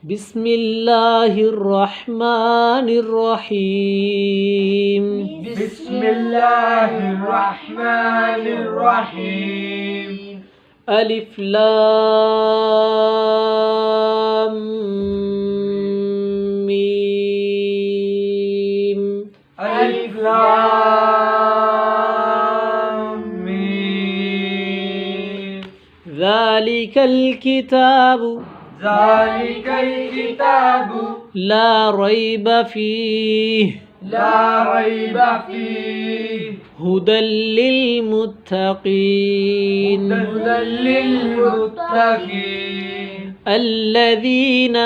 بسم الله الرحمن الرحيم بسم الله الرحمن الرحيم ألف لام ميم ألف لام ميم ذلك الكتاب ذلك الكتاب لا ريب فيه لا ريب فيه هدى للمتقين هدى للمتقين الذين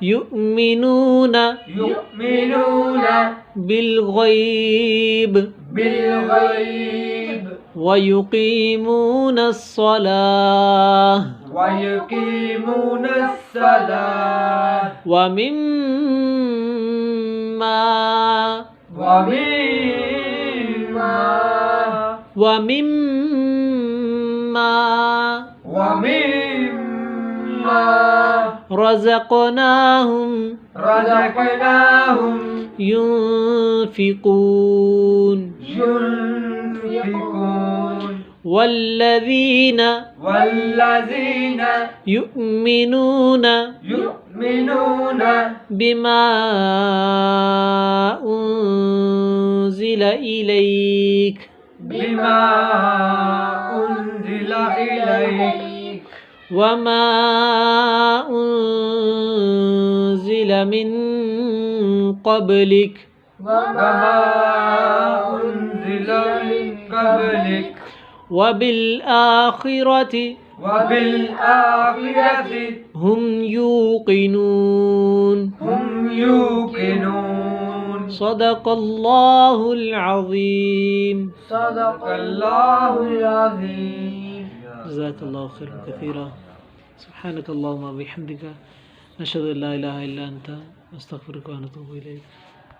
يؤمنون بالغيب ويقيمون الصلاة ومما رزقناهم ينفقون والذين يؤمنون بما أنزل إليك وما أنزل من قبلك وبالآخرة هم يوقنون صدق الله العظيم جزاك الله خيرا كثيرا سبحانك اللهم وبحمدك نشهد أن لا إله إلا أنت نستغفرك ونتوب إليك